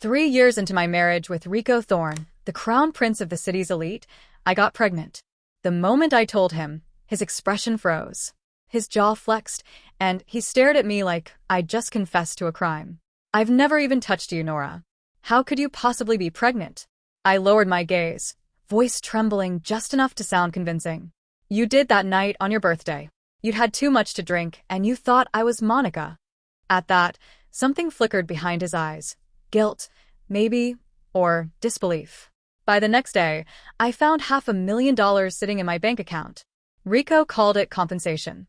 3 years into my marriage with Rico Thorne, the crown prince of the city's elite, I got pregnant. The moment I told him, his expression froze. His jaw flexed, and he stared at me like I'd just confessed to a crime. "I've never even touched you, Nora. How could you possibly be pregnant?" I lowered my gaze, voice trembling just enough to sound convincing. "You did that night on your birthday. You'd had too much to drink, and you thought I was Monica." At that, something flickered behind his eyes. Guilt, maybe, or disbelief. By the next day, I found $500,000 sitting in my bank account. Rico called it compensation.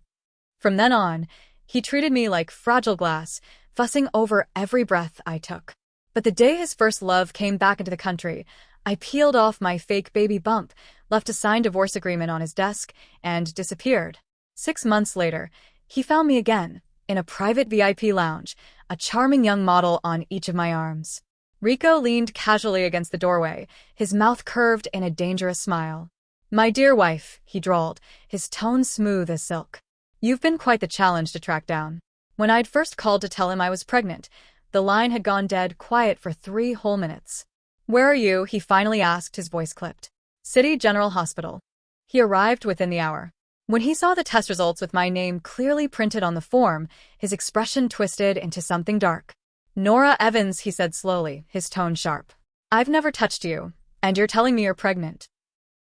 From then on, he treated me like fragile glass, fussing over every breath I took. But the day his first love came back into the country, I peeled off my fake baby bump, left a signed divorce agreement on his desk, and disappeared. 6 months later, he found me again, in a private VIP lounge, a charming young model on each of my arms. Rico leaned casually against the doorway, his mouth curved in a dangerous smile. "My dear wife," he drawled, his tone smooth as silk. "You've been quite the challenge to track down." When I'd first called to tell him I was pregnant, the line had gone dead quiet for 3 whole minutes. "Where are you?" he finally asked, his voice clipped. "City General Hospital." He arrived within the hour. When he saw the test results with my name clearly printed on the form, his expression twisted into something dark. "Nora Evans," he said slowly, his tone sharp. "I've never touched you, and you're telling me you're pregnant."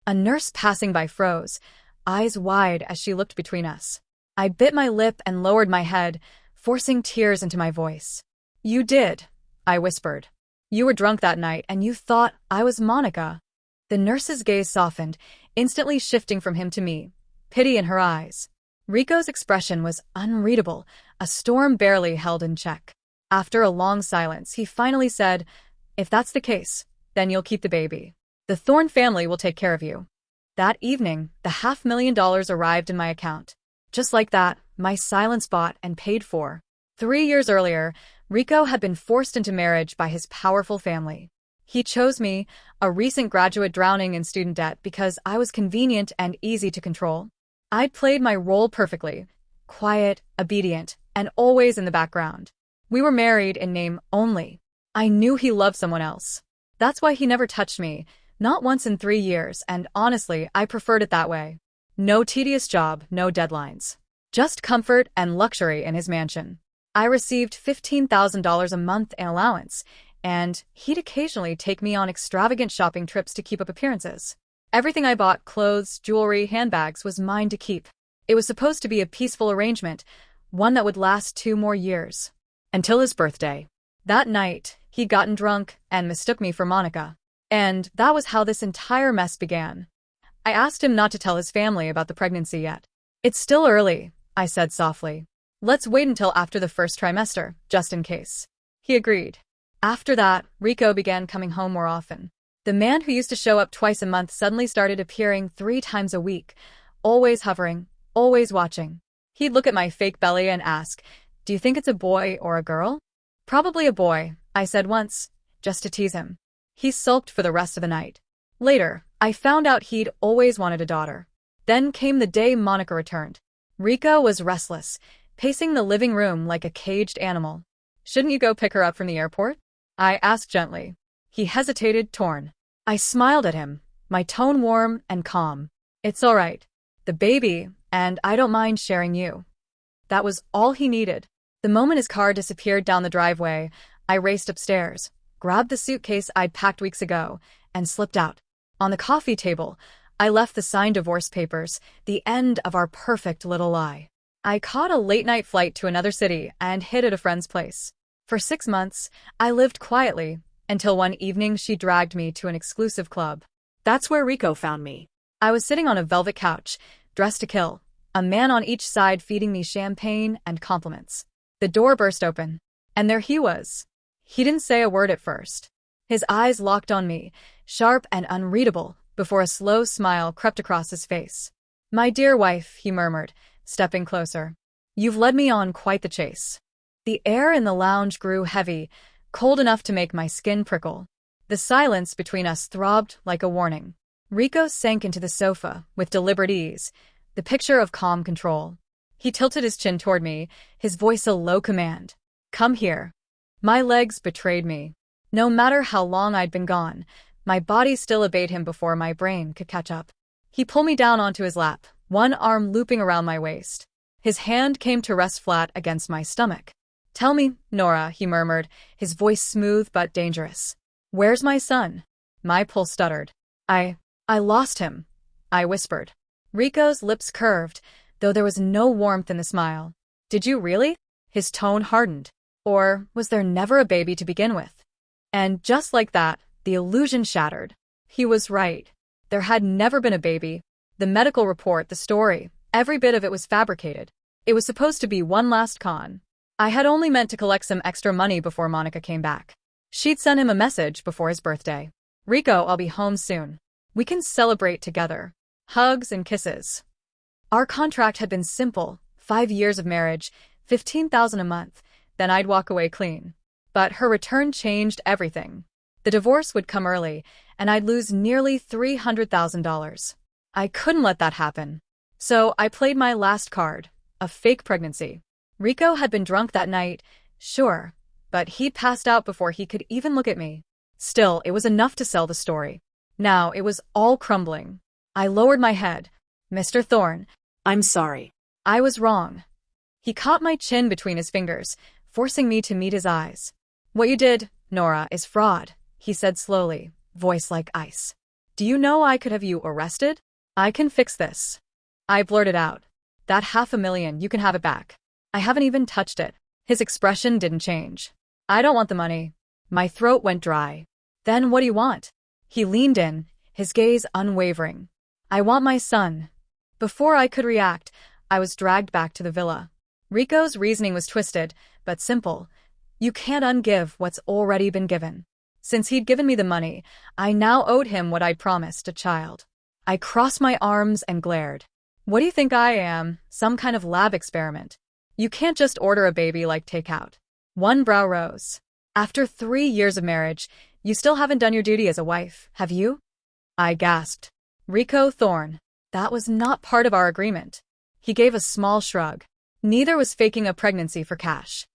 A nurse passing by froze, eyes wide as she looked between us. I bit my lip and lowered my head, forcing tears into my voice. "You did," I whispered. "You were drunk that night, and you thought I was Monica." The nurse's gaze softened, instantly shifting from him to me, pity in her eyes. Rico's expression was unreadable, a storm barely held in check. After a long silence, he finally said, "If that's the case, then you'll keep the baby. The Thorne family will take care of you." That evening, the $500,000 arrived in my account. Just like that, my silence bought and paid for. 3 years earlier, Rico had been forced into marriage by his powerful family. He chose me, a recent graduate drowning in student debt, because I was convenient and easy to control. I'd played my role perfectly, quiet, obedient, and always in the background. We were married in name only. I knew he loved someone else. That's why he never touched me, not once in 3 years, and honestly, I preferred it that way. No tedious job, no deadlines. Just comfort and luxury in his mansion. I received $15,000 a month in allowance, and he'd occasionally take me on extravagant shopping trips to keep up appearances. Everything I bought, clothes, jewelry, handbags, was mine to keep. It was supposed to be a peaceful arrangement, one that would last 2 more years. Until his birthday. That night, he'd gotten drunk and mistook me for Monica. And that was how this entire mess began. I asked him not to tell his family about the pregnancy yet. "It's still early," I said softly. "Let's wait until after the first trimester, just in case." He agreed. After that, Rico began coming home more often. The man who used to show up twice a month suddenly started appearing 3 times a week, always hovering, always watching. He'd look at my fake belly and ask, "Do you think it's a boy or a girl?" "Probably a boy," I said once, just to tease him. He sulked for the rest of the night. Later, I found out he'd always wanted a daughter. Then came the day Monica returned. Rico was restless, pacing the living room like a caged animal. "Shouldn't you go pick her up from the airport?" I asked gently. He hesitated, torn. I smiled at him, my tone warm and calm. "It's all right. The baby, and I don't mind sharing you." That was all he needed. The moment his car disappeared down the driveway, I raced upstairs, grabbed the suitcase I'd packed weeks ago, and slipped out. On the coffee table, I left the signed divorce papers, the end of our perfect little lie. I caught a late-night flight to another city and hid at a friend's place. For 6 months, I lived quietly, until one evening she dragged me to an exclusive club. That's where Rico found me. I was sitting on a velvet couch, dressed to kill, a man on each side feeding me champagne and compliments. The door burst open, and there he was. He didn't say a word at first. His eyes locked on me, sharp and unreadable, before a slow smile crept across his face. "My dear wife," he murmured, stepping closer. "You've led me on quite the chase." The air in the lounge grew heavy, cold enough to make my skin prickle. The silence between us throbbed like a warning. Rico sank into the sofa with deliberate ease, the picture of calm control. He tilted his chin toward me, his voice a low command. "Come here." My legs betrayed me. No matter how long I'd been gone, my body still obeyed him before my brain could catch up. He pulled me down onto his lap, one arm looping around my waist. His hand came to rest flat against my stomach. "Tell me, Nora," he murmured, his voice smooth but dangerous. "Where's my son?" My pulse stuttered. I lost him," I whispered. Rico's lips curved, though there was no warmth in the smile. "Did you really?" His tone hardened. "Or was there never a baby to begin with?" And just like that, the illusion shattered. He was right. There had never been a baby. The medical report, the story, every bit of it was fabricated. It was supposed to be one last con. I had only meant to collect some extra money before Monica came back. She'd sent him a message before his birthday. "Rico, I'll be home soon. We can celebrate together." Hugs and kisses. Our contract had been simple, 5 years of marriage, $15,000 a month, then I'd walk away clean. But her return changed everything. The divorce would come early, and I'd lose nearly $300,000. I couldn't let that happen. So I played my last card, a fake pregnancy. Rico had been drunk that night, sure, but he'd passed out before he could even look at me. Still, it was enough to sell the story. Now it was all crumbling. I lowered my head. "Mr. Thorne, I'm sorry. I was wrong." He caught my chin between his fingers, forcing me to meet his eyes. "What you did, Nora, is fraud," he said slowly, voice like ice. "Do you know I could have you arrested? I can fix this." I blurted out. "That $500,000, you can have it back. I haven't even touched it." His expression didn't change. "I don't want the money." My throat went dry. "Then what do you want?" He leaned in, his gaze unwavering. "I want my son." Before I could react, I was dragged back to the villa. Rico's reasoning was twisted, but simple. You can't ungive what's already been given. Since he'd given me the money, I now owed him what I'd promised, a child. I crossed my arms and glared. "What do you think I am, some kind of lab experiment? You can't just order a baby like takeout." One brow rose. "After 3 years of marriage, you still haven't done your duty as a wife, have you?" I gasped. "Rico Thorne, that was not part of our agreement." He gave a small shrug. Neither was faking a pregnancy for cash.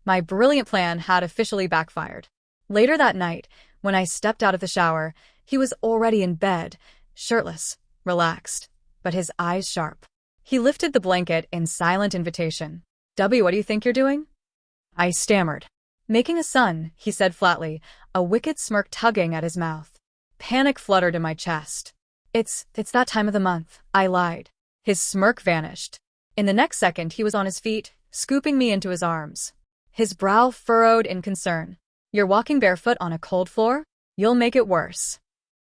My brilliant plan had officially backfired. Later that night, when I stepped out of the shower, he was already in bed, shirtless, relaxed, but his eyes sharp. He lifted the blanket in silent invitation. "W, what do you think you're doing?" I stammered. "Making a son," he said flatly, a wicked smirk tugging at his mouth. Panic fluttered in my chest. It's that time of the month," I lied. His smirk vanished. In the next second, he was on his feet, scooping me into his arms. His brow furrowed in concern. "You're walking barefoot on a cold floor? You'll make it worse."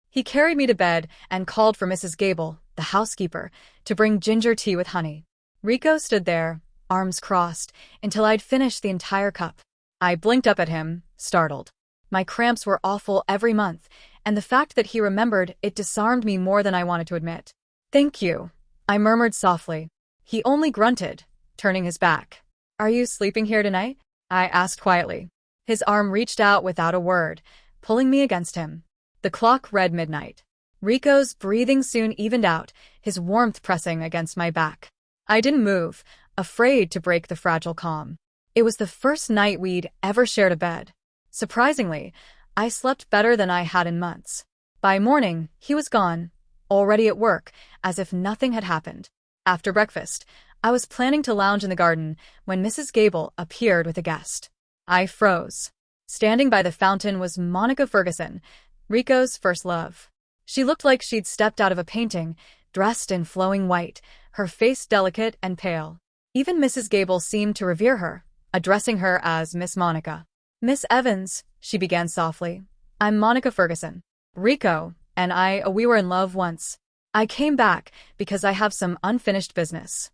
He carried me to bed and called for Mrs. Gable, the housekeeper, to bring ginger tea with honey. Rico stood there, arms crossed, until I'd finished the entire cup. I blinked up at him, startled. My cramps were awful every month, and the fact that he remembered it disarmed me more than I wanted to admit. "Thank you," I murmured softly. He only grunted, turning his back. "Are you sleeping here tonight?" I asked quietly. His arm reached out without a word, pulling me against him. The clock read midnight. Rico's breathing soon evened out, his warmth pressing against my back. I didn't move, afraid to break the fragile calm. It was the first night we'd ever shared a bed. Surprisingly, I slept better than I had in months. By morning, he was gone, already at work, as if nothing had happened. After breakfast, I was planning to lounge in the garden when Mrs. Gable appeared with a guest. I froze. Standing by the fountain was Monica Ferguson, Rico's first love. She looked like she'd stepped out of a painting, dressed in flowing white, her face delicate and pale. Even Mrs. Gable seemed to revere her, addressing her as Miss Monica. "Miss Evans," she began softly. "I'm Monica Ferguson. Rico and we were in love once. I came back because I have some unfinished business."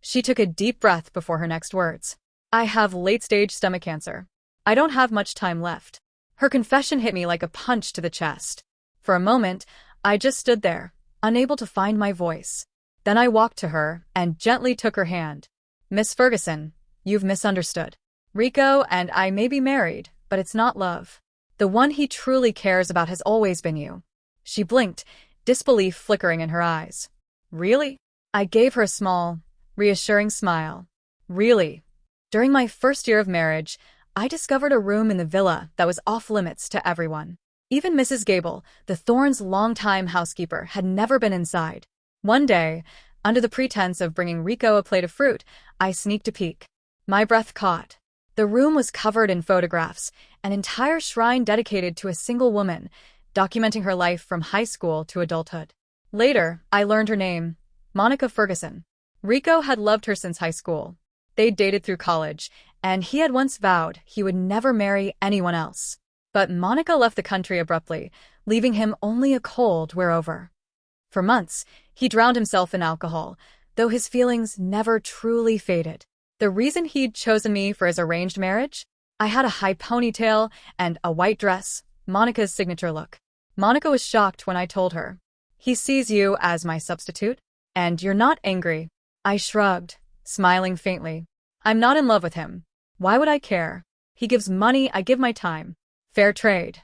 She took a deep breath before her next words. "I have late-stage stomach cancer. I don't have much time left." Her confession hit me like a punch to the chest. For a moment, I just stood there, unable to find my voice. Then I walked to her and gently took her hand. "Miss Ferguson, you've misunderstood. Rico and I may be married, but it's not love. The one he truly cares about has always been you." She blinked, disbelief flickering in her eyes. "Really?" I gave her a small, reassuring smile. "Really. During my first year of marriage, I discovered a room in the villa that was off-limits to everyone. Even Mrs. Gable, the Thornes' longtime housekeeper, had never been inside. One day, under the pretense of bringing Rico a plate of fruit, I sneaked a peek. My breath caught. The room was covered in photographs, an entire shrine dedicated to a single woman, documenting her life from high school to adulthood. Later, I learned her name, Monica Ferguson. Rico had loved her since high school. They'd dated through college, and he had once vowed he would never marry anyone else. But Monica left the country abruptly, leaving him only a cold wear-over. For months, he drowned himself in alcohol, though his feelings never truly faded. The reason he'd chosen me for his arranged marriage? I had a high ponytail and a white dress, Monica's signature look. Monica was shocked when I told her. He sees you as my substitute, and you're not angry. I shrugged, smiling faintly. I'm not in love with him. Why would I care? He gives money, I give my time. Fair trade.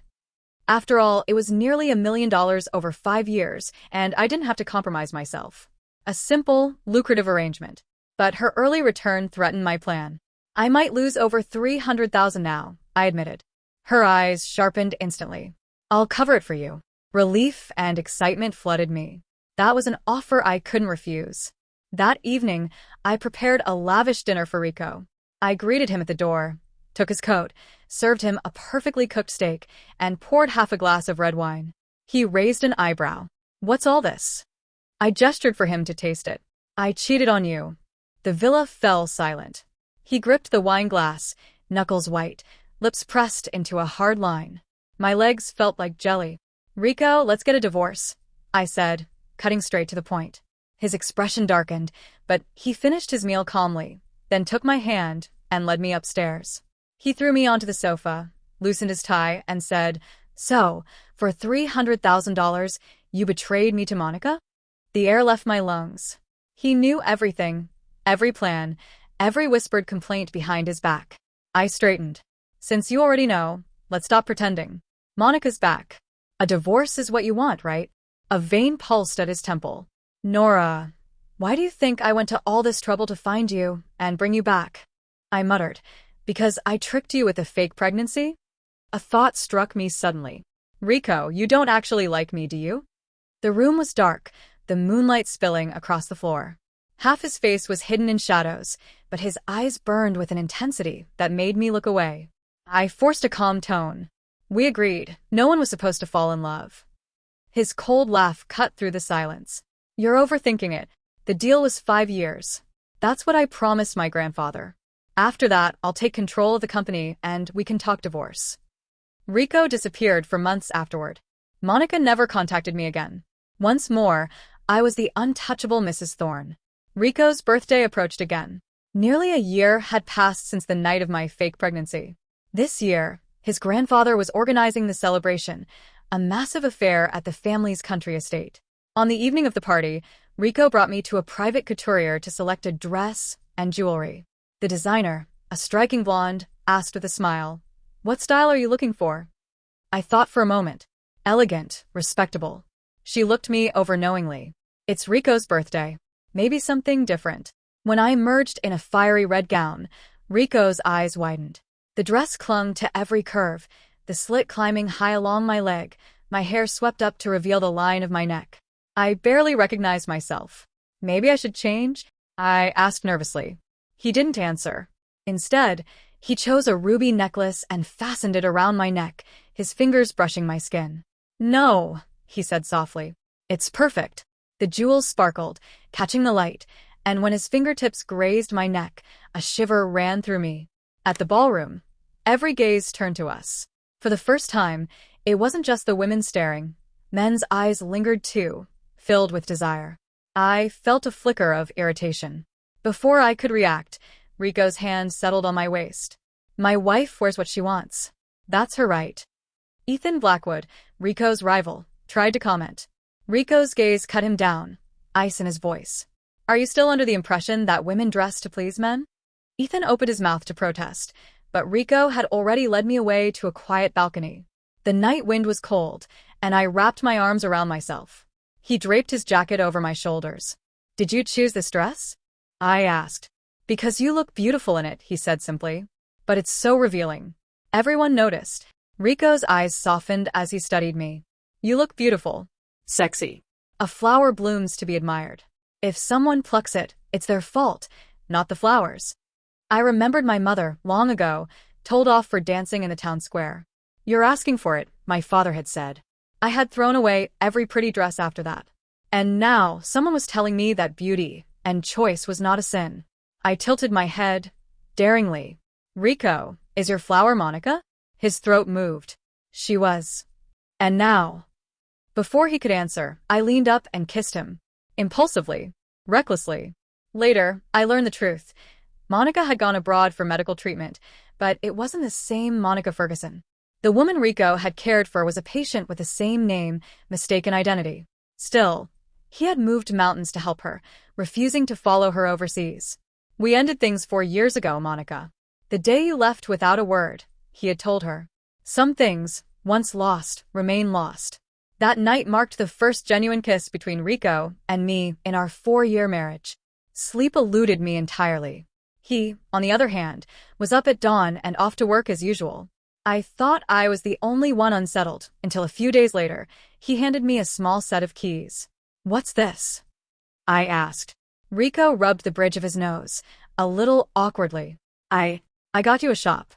After all, it was nearly $1 million over 5 years, and I didn't have to compromise myself. A simple, lucrative arrangement. But her early return threatened my plan. I might lose over $300,000 now, I admitted. Her eyes sharpened instantly. I'll cover it for you. Relief and excitement flooded me. That was an offer I couldn't refuse. That evening, I prepared a lavish dinner for Rico. I greeted him at the door, took his coat, served him a perfectly cooked steak, and poured half a glass of red wine. He raised an eyebrow. What's all this? I gestured for him to taste it. I cheated on you. The villa fell silent. He gripped the wine glass, knuckles white, lips pressed into a hard line. My legs felt like jelly. Rico, let's get a divorce, I said, cutting straight to the point. His expression darkened, but he finished his meal calmly, then took my hand and led me upstairs. He threw me onto the sofa, loosened his tie, and said, So, for $300,000, you betrayed me to Monica? The air left my lungs. He knew everything, every plan, every whispered complaint behind his back. I straightened. Since you already know, let's stop pretending. Monica's back. A divorce is what you want, right? A vein pulsed at his temple. Nora, why do you think I went to all this trouble to find you and bring you back? I muttered. Because I tricked you with a fake pregnancy? A thought struck me suddenly. Rico, you don't actually like me, do you? The room was dark, the moonlight spilling across the floor. Half his face was hidden in shadows, but his eyes burned with an intensity that made me look away. I forced a calm tone. We agreed. No one was supposed to fall in love. His cold laugh cut through the silence. You're overthinking it. The deal was 5 years. That's what I promised my grandfather. After that, I'll take control of the company and we can talk divorce. Rico disappeared for months afterward. Monica never contacted me again. Once more, I was the untouchable Mrs. Thorne. Rico's birthday approached again. Nearly a year had passed since the night of my fake pregnancy. This year, his grandfather was organizing the celebration, a massive affair at the family's country estate. On the evening of the party, Rico brought me to a private couturier to select a dress and jewelry. The designer, a striking blonde, asked with a smile, What style are you looking for? I thought for a moment. Elegant, respectable. She looked me over knowingly. It's Rico's birthday. Maybe something different. When I emerged in a fiery red gown, Rico's eyes widened. The dress clung to every curve, the slit climbing high along my leg, my hair swept up to reveal the line of my neck. I barely recognized myself. Maybe I should change? I asked nervously. He didn't answer. Instead, he chose a ruby necklace and fastened it around my neck, his fingers brushing my skin. No, he said softly. It's perfect. The jewels sparkled, catching the light, and when his fingertips grazed my neck, a shiver ran through me. At the ballroom, every gaze turned to us. For the first time, it wasn't just the women staring. Men's eyes lingered too, filled with desire. I felt a flicker of irritation. Before I could react, Rico's hand settled on my waist. My wife wears what she wants. That's her right. Ethan Blackwood, Rico's rival, tried to comment. Rico's gaze cut him down, ice in his voice. Are you still under the impression that women dress to please men? Ethan opened his mouth to protest, but Rico had already led me away to a quiet balcony. The night wind was cold, and I wrapped my arms around myself. He draped his jacket over my shoulders. Did you choose this dress? I asked. Because you look beautiful in it, he said simply. but it's so revealing. Everyone noticed. Rico's eyes softened as he studied me. You look beautiful. Sexy. A flower blooms to be admired. If someone plucks it, it's their fault, not the flowers. I remembered my mother, long ago, told off for dancing in the town square. You're asking for it, my father had said. I had thrown away every pretty dress after that. And now someone was telling me that beauty and choice was not a sin. I tilted my head, daringly. Rico, is your flower Monica? His throat moved. She was. And now. Before he could answer, I leaned up and kissed him. Impulsively. Recklessly. Later, I learned the truth. Monica had gone abroad for medical treatment, but it wasn't the same Monica Ferguson. The woman Rico had cared for was a patient with the same name, mistaken identity. Still, he had moved mountains to help her, refusing to follow her overseas. We ended things 4 years ago, Monica. The day you left without a word, he had told her. Some things, once lost, remain lost. That night marked the first genuine kiss between Rico and me in our 4-year marriage. Sleep eluded me entirely. He, on the other hand, was up at dawn and off to work as usual. I thought I was the only one unsettled until a few days later, he handed me a small set of keys. What's this? I asked. Rico rubbed the bridge of his nose, a little awkwardly. I got you a shop.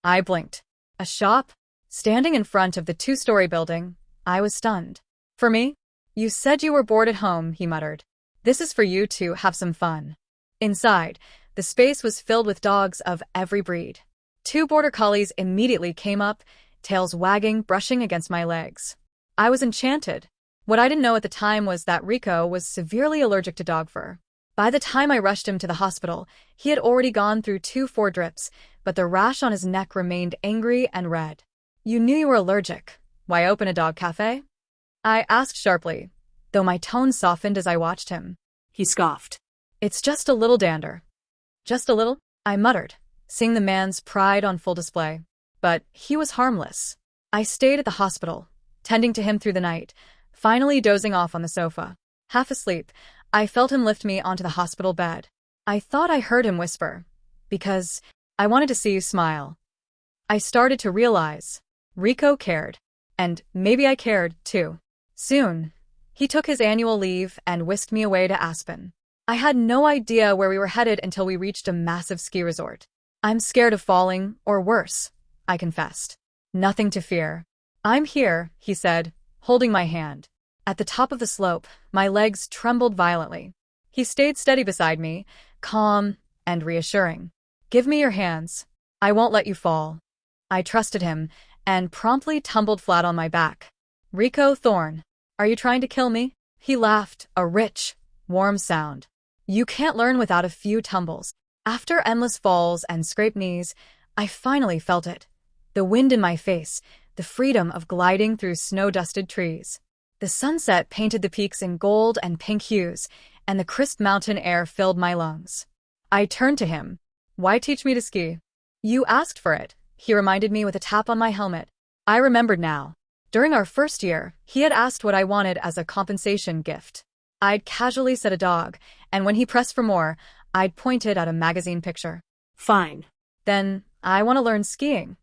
I blinked. A shop? Standing in front of the 2-story building, I was stunned. For me? You said you were bored at home, he muttered. This is for you to have some fun. Inside, the space was filled with dogs of every breed. 2 border collies immediately came up, tails wagging, brushing against my legs. I was enchanted. What I didn't know at the time was that Rico was severely allergic to dog fur. By the time I rushed him to the hospital, he had already gone through 2 4 drips, but the rash on his neck remained angry and red. You knew you were allergic. Why open a dog cafe? I asked sharply, though my tone softened as I watched him. He scoffed. It's just a little dander. Just a little? I muttered, seeing the man's pride on full display. But he was harmless. I stayed at the hospital, tending to him through the night, finally dozing off on the sofa. Half asleep, I felt him lift me onto the hospital bed. I thought I heard him whisper, because I wanted to see you smile. I started to realize Rico cared, and maybe I cared, too. Soon, he took his annual leave and whisked me away to Aspen. I had no idea where we were headed until we reached a massive ski resort. I'm scared of falling, or worse, I confessed. Nothing to fear. I'm here, he said, holding my hand. At the top of the slope, my legs trembled violently. He stayed steady beside me, calm and reassuring. Give me your hands. I won't let you fall. I trusted him, and promptly tumbled flat on my back. Rico Thorne, are you trying to kill me? He laughed, a rich, warm sound. You can't learn without a few tumbles. After endless falls and scraped knees, I finally felt it. The wind in my face, the freedom of gliding through snow-dusted trees. The sunset painted the peaks in gold and pink hues, and the crisp mountain air filled my lungs. I turned to him. Why teach me to ski? You asked for it, he reminded me with a tap on my helmet. I remembered now. During our first year, he had asked what I wanted as a compensation gift. I'd casually said a dog, and when he pressed for more, I'd pointed at a magazine picture. Fine. Then, I want to learn skiing.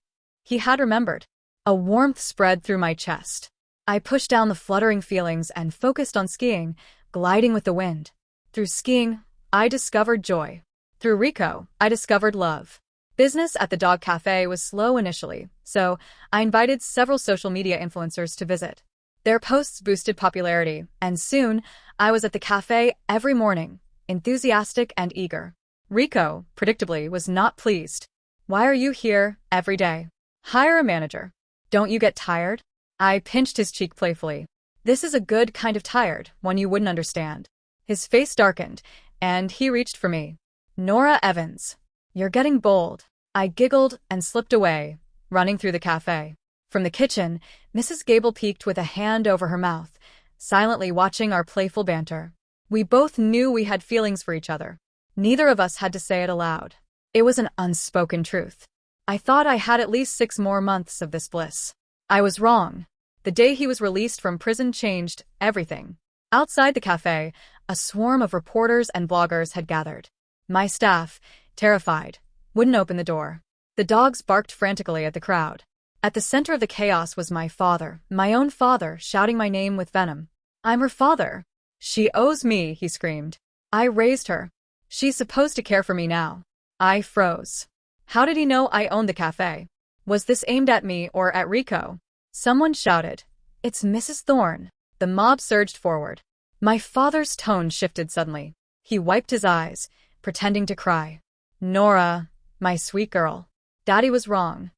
He had remembered. A warmth spread through my chest. I pushed down the fluttering feelings and focused on skiing, gliding with the wind. Through skiing, I discovered joy. Through Rico, I discovered love. Business at the dog cafe was slow initially, so I invited several social media influencers to visit. Their posts boosted popularity, and soon, I was at the cafe every morning, enthusiastic and eager. Rico, predictably, was not pleased. Why are you here every day? Hire a manager. Don't you get tired? I pinched his cheek playfully. This is a good kind of tired, one you wouldn't understand. His face darkened, and he reached for me. Nora Evans. You're getting bold. I giggled and slipped away, running through the cafe. From the kitchen, Mrs. Gable peeked with a hand over her mouth, silently watching our playful banter. We both knew we had feelings for each other. Neither of us had to say it aloud. It was an unspoken truth. I thought I had at least 6 more months of this bliss. I was wrong. The day he was released from prison changed everything. Outside the cafe, a swarm of reporters and bloggers had gathered. My staff, terrified, wouldn't open the door. The dogs barked frantically at the crowd. At the center of the chaos was my father, my own father, shouting my name with venom. I'm her father. She owes me, he screamed. I raised her. She's supposed to care for me now. I froze. How did he know I owned the cafe? Was this aimed at me or at Rico? Someone shouted, "It's Mrs. Thorne." The mob surged forward. My father's tone shifted suddenly. He wiped his eyes, pretending to cry. Nora, my sweet girl. Daddy was wrong.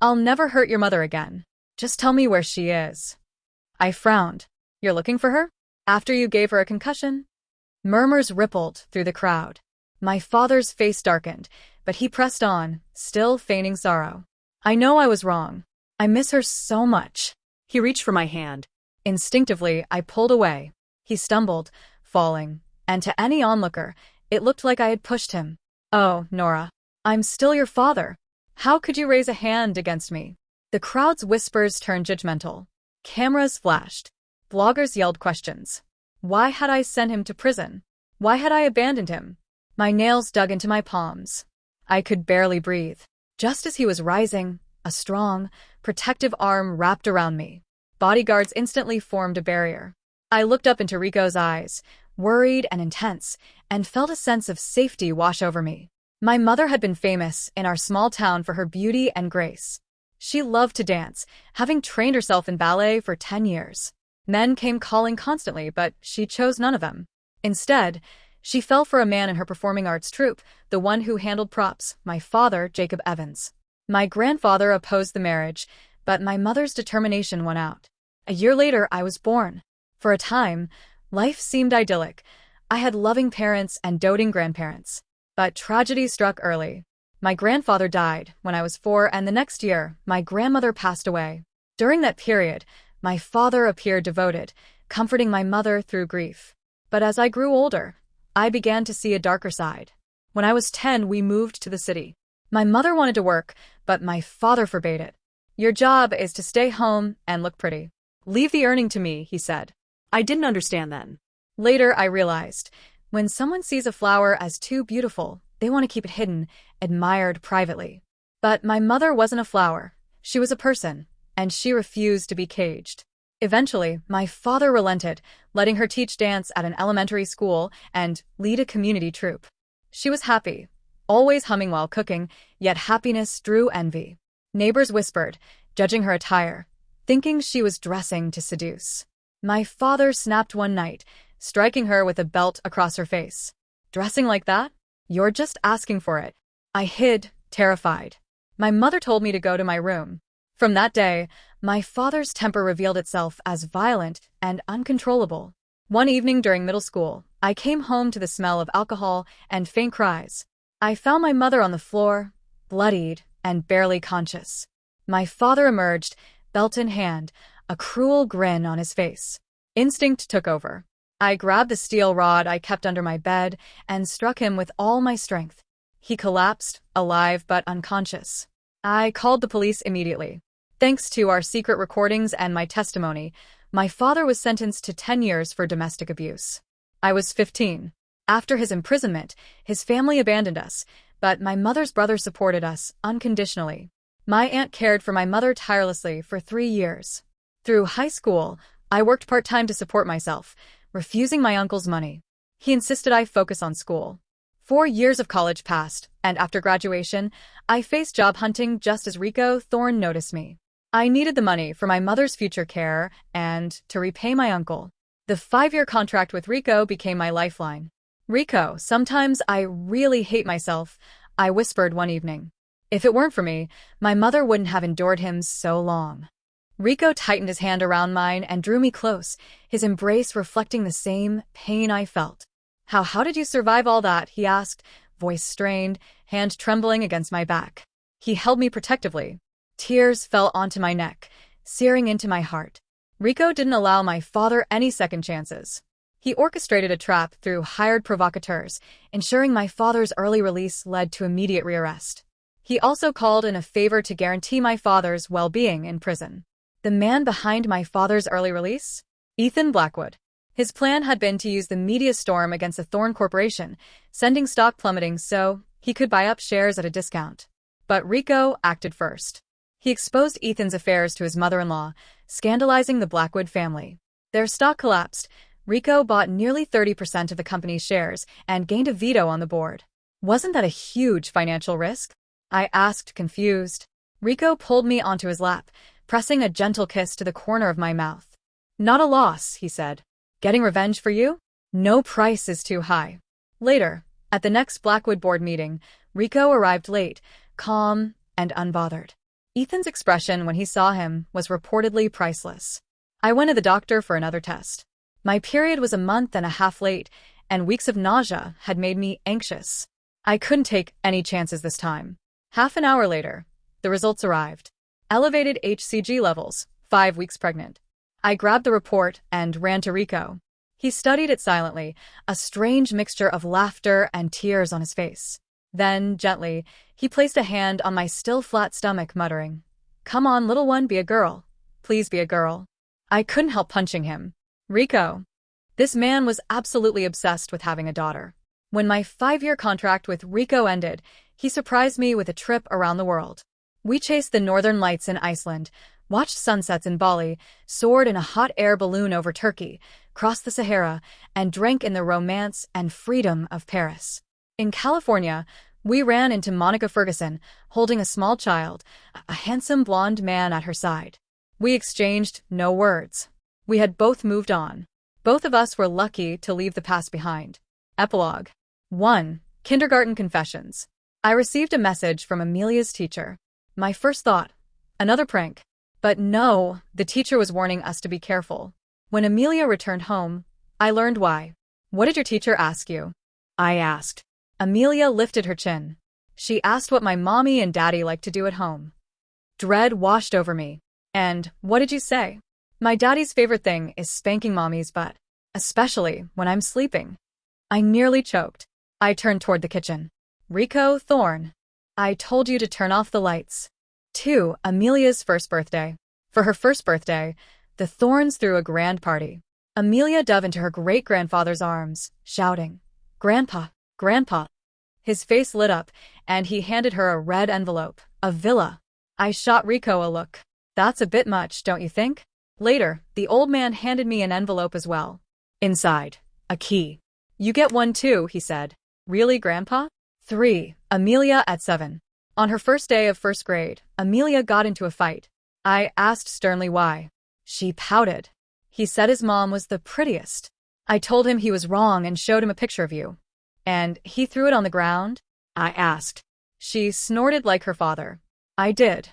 I'll never hurt your mother again. Just tell me where she is. I frowned. You're looking for her? After you gave her a concussion? Murmurs rippled through the crowd. My father's face darkened, but he pressed on, still feigning sorrow. I know I was wrong. I miss her so much. He reached for my hand. Instinctively, I pulled away. He stumbled, falling, and to any onlooker, it looked like I had pushed him. Oh, Nora, I'm still your father. How could you raise a hand against me? The crowd's whispers turned judgmental. Cameras flashed. Bloggers yelled questions. Why had I sent him to prison? Why had I abandoned him? My nails dug into my palms. I could barely breathe. Just as he was rising, a strong, protective arm wrapped around me. Bodyguards instantly formed a barrier. I looked up into Rico's eyes, worried and intense, and felt a sense of safety wash over me. My mother had been famous in our small town for her beauty and grace. She loved to dance, having trained herself in ballet for 10 years. Men came calling constantly, but she chose none of them. Instead, she fell for a man in her performing arts troupe, the one who handled props, my father, Jacob Evans. My grandfather opposed the marriage, but my mother's determination won out. A year later, I was born. For a time, life seemed idyllic. I had loving parents and doting grandparents. But tragedy struck early. My grandfather died when I was 4, and the next year, my grandmother passed away. During that period, my father appeared devoted, comforting my mother through grief. But as I grew older, I began to see a darker side. When I was 10, we moved to the city. My mother wanted to work, but my father forbade it. Your job is to stay home and look pretty. Leave the earning to me, he said. I didn't understand then. Later, I realized, when someone sees a flower as too beautiful, they want to keep it hidden, admired privately. But my mother wasn't a flower. She was a person, and she refused to be caged. Eventually, my father relented, letting her teach dance at an elementary school and lead a community troupe. She was happy, always humming while cooking, yet happiness drew envy. Neighbors whispered, judging her attire, thinking she was dressing to seduce. My father snapped one night, striking her with a belt across her face. Dressing like that? You're just asking for it. I hid, terrified. My mother told me to go to my room. From that day, my father's temper revealed itself as violent and uncontrollable. One evening during middle school, I came home to the smell of alcohol and faint cries. I found my mother on the floor, bloodied and barely conscious. My father emerged, belt in hand, a cruel grin on his face. Instinct took over. I grabbed the steel rod I kept under my bed and struck him with all my strength. He collapsed, alive but unconscious. I called the police immediately. Thanks to our secret recordings and my testimony, my father was sentenced to 10 years for domestic abuse. I was 15. After his imprisonment, his family abandoned us, but my mother's brother supported us unconditionally. My aunt cared for my mother tirelessly for 3 years. Through high school, I worked part-time to support myself, refusing my uncle's money. He insisted I focus on school. 4 years of college passed, and after graduation, I faced job hunting just as Rico Thorne noticed me. I needed the money for my mother's future care and to repay my uncle. The 5-year contract with Rico became my lifeline. Rico, sometimes I really hate myself, I whispered one evening. If it weren't for me, my mother wouldn't have endured him so long. Rico tightened his hand around mine and drew me close, his embrace reflecting the same pain I felt. How did you survive all that? He asked, voice strained, hand trembling against my back. He held me protectively. Tears fell onto my neck, searing into my heart. Rico didn't allow my father any second chances. He orchestrated a trap through hired provocateurs, ensuring my father's early release led to immediate rearrest. He also called in a favor to guarantee my father's well-being in prison. The man behind my father's early release? Ethan Blackwood. His plan had been to use the media storm against the Thorne Corporation, sending stock plummeting so he could buy up shares at a discount. But Rico acted first. He exposed Ethan's affairs to his mother-in-law, scandalizing the Blackwood family. Their stock collapsed. Rico bought nearly 30% of the company's shares and gained a veto on the board. Wasn't that a huge financial risk? I asked, confused. Rico pulled me onto his lap, pressing a gentle kiss to the corner of my mouth. Not a loss, he said. Getting revenge for you? No price is too high. Later, at the next Blackwood board meeting, Rico arrived late, calm and unbothered. Ethan's expression when he saw him was reportedly priceless. I went to the doctor for another test. My period was a month and a half late, and weeks of nausea had made me anxious. I couldn't take any chances this time. Half an hour later, the results arrived. Elevated HCG levels, 5 weeks pregnant. I grabbed the report and ran to Rico. He studied it silently, a strange mixture of laughter and tears on his face. Then, gently, he placed a hand on my still flat stomach, muttering, "Come on, little one, be a girl. Please be a girl." I couldn't help punching him. Rico. This man was absolutely obsessed with having a daughter. When my 5-year contract with Rico ended, he surprised me with a trip around the world. We chased the northern lights in Iceland, watched sunsets in Bali, soared in a hot air balloon over Turkey, crossed the Sahara, and drank in the romance and freedom of Paris. In California, we ran into Monica Ferguson, holding a small child, a handsome blonde man at her side. We exchanged no words. We had both moved on. Both of us were lucky to leave the past behind. Epilogue 1. Kindergarten Confessions. I received a message from Amelia's teacher. My first thought, another prank. But no, the teacher was warning us to be careful. When Amelia returned home, I learned why. What did your teacher ask you? I asked. Amelia lifted her chin. She asked what my mommy and daddy like to do at home. Dread washed over me. And what did you say? My daddy's favorite thing is spanking mommy's butt, especially when I'm sleeping. I nearly choked. I turned toward the kitchen. Rico Thorne. I told you to turn off the lights. 2. Amelia's first birthday. For her first birthday, the Thornes threw a grand party. Amelia dove into her great-grandfather's arms, shouting, "Grandpa, Grandpa." His face lit up, and he handed her a red envelope, a villa. I shot Rico a look. That's a bit much, don't you think? Later, the old man handed me an envelope as well. Inside, a key. You get one too, he said. Really, Grandpa? 3. Amelia at 7. On her first day of first grade, Amelia got into a fight. I asked sternly why. She pouted. He said his mom was the prettiest. I told him he was wrong and showed him a picture of you. And he threw it on the ground? I asked. She snorted like her father. I did.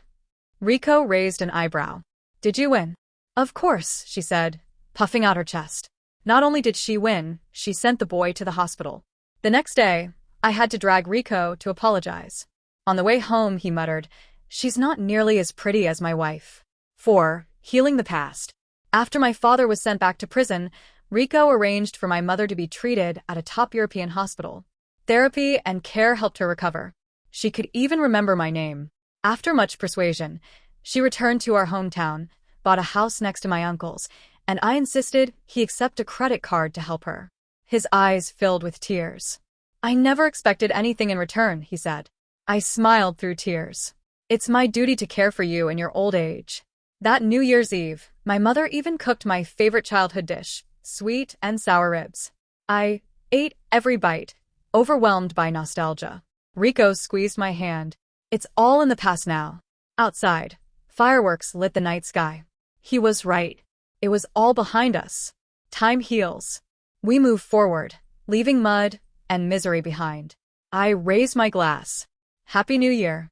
Rico raised an eyebrow. Did you win? Of course, she said, puffing out her chest. Not only did she win, she sent the boy to the hospital. The next day, I had to drag Rico to apologize. On the way home, he muttered, "She's not nearly as pretty as my wife." 4. Healing the past. After my father was sent back to prison, Rico arranged for my mother to be treated at a top European hospital. Therapy and care helped her recover. She could even remember my name. After much persuasion, she returned to our hometown, bought a house next to my uncle's, and I insisted he accept a credit card to help her. His eyes filled with tears. "I never expected anything in return," he said. I smiled through tears. "It's my duty to care for you in your old age." That New Year's Eve, my mother even cooked my favorite childhood dish, sweet and sour ribs. I ate every bite, overwhelmed by nostalgia. Rico squeezed my hand. "It's all in the past now." Outside, fireworks lit the night sky. He was right. It was all behind us. Time heals. We move forward, leaving mud and misery behind. I raise my glass. Happy New Year.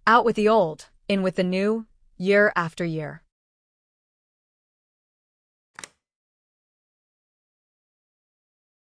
Out with the old, in with the new, year after year.